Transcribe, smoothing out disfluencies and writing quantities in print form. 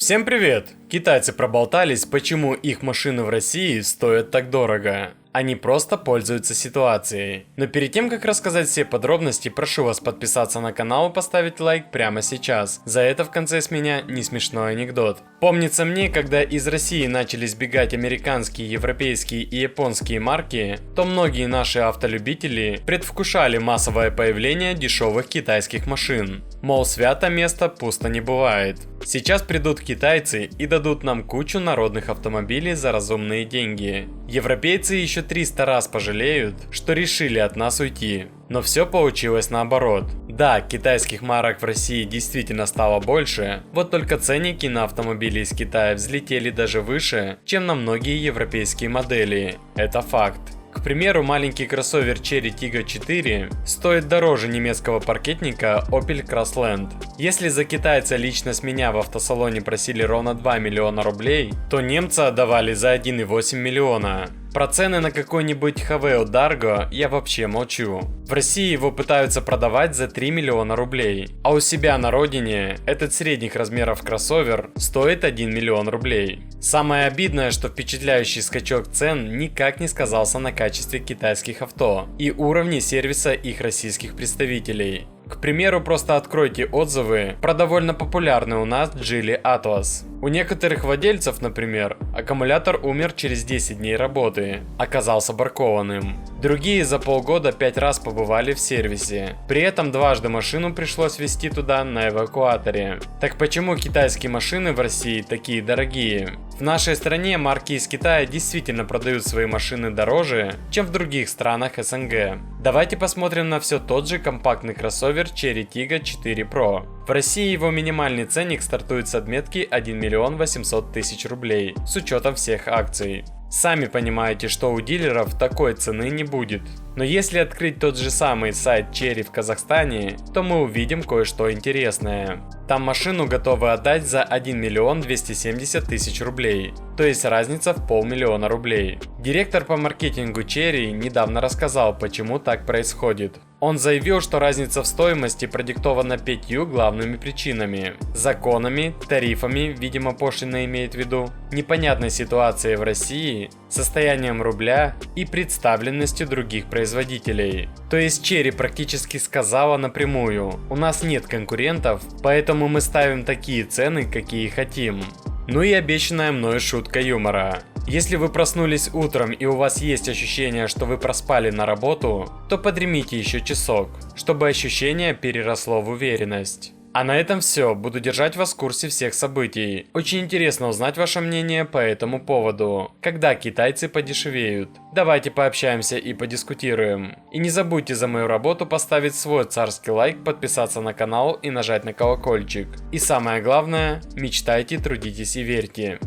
Всем привет! Китайцы проболтались, почему их машины в России стоят так дорого. Они просто пользуются ситуацией. Но перед тем, как рассказать все подробности, прошу вас подписаться на канал и поставить лайк прямо сейчас. За это в конце с меня не смешной анекдот. Помнится мне, когда из России начали сбегать американские, европейские и японские марки, то многие наши автолюбители предвкушали массовое появление дешевых китайских машин. Мол, свято место пусто не бывает. Сейчас придут китайцы и дадут нам кучу народных автомобилей за разумные деньги. Европейцы еще 300 раз пожалеют, что решили от нас уйти. Но все получилось наоборот. Да, китайских марок в России действительно стало больше, вот только ценники на автомобили из Китая взлетели даже выше, чем на многие европейские модели. Это факт. К примеру, маленький кроссовер Chery Tiggo 4 стоит дороже немецкого паркетника Opel Crossland. Если за китайца лично с меня в автосалоне просили ровно 2 миллиона рублей, то немцы отдавали за 1,8 миллиона. Про цены на какой-нибудь Haveo Dargo я вообще молчу. В России его пытаются продавать за 3 миллиона рублей, а у себя на родине этот средних размеров кроссовер стоит 1 миллион рублей. Самое обидное, что впечатляющий скачок цен никак не сказался на качестве китайских авто и уровне сервиса их российских представителей. К примеру, просто откройте отзывы про довольно популярный у нас Geely Atlas. У некоторых владельцев, например, аккумулятор умер через 10 дней работы, оказался бракованным. Другие за полгода 5 раз побывали в сервисе. При этом дважды машину пришлось везти туда на эвакуаторе. Так почему китайские машины в России такие дорогие? В нашей стране марки из Китая действительно продают свои машины дороже, чем в других странах СНГ. Давайте посмотрим на все тот же компактный кроссовер Chery Tiggo 4 Pro. В России его минимальный ценник стартует с отметки 1 миллион 800 тысяч рублей, с учетом всех акций. Сами понимаете, что у дилеров такой цены не будет. Но если открыть тот же самый сайт Chery в Казахстане, то мы увидим кое-что интересное. Там машину готовы отдать за 1 миллион 270 тысяч рублей, то есть разница в 500 000 рублей. Директор по маркетингу Chery недавно рассказал, почему так происходит. Он заявил, что разница в стоимости продиктована 5 главными причинами: законами, тарифами, видимо пошлина имеет в виду, непонятной ситуацией в России, состоянием рубля и представленностью других производителей. То есть Chery практически сказала напрямую: у нас нет конкурентов, поэтому мы ставим такие цены, какие хотим. Ну и обещанная мною шутка юмора. Если вы проснулись утром и у вас есть ощущение, что вы проспали на работу, то подремите еще часок, чтобы ощущение переросло в уверенность. А на этом все, буду держать вас в курсе всех событий. Очень интересно узнать ваше мнение по этому поводу. Когда китайцы подешевеют? Давайте пообщаемся и подискутируем. И не забудьте за мою работу поставить свой царский лайк, подписаться на канал и нажать на колокольчик. И самое главное, мечтайте, трудитесь и верьте.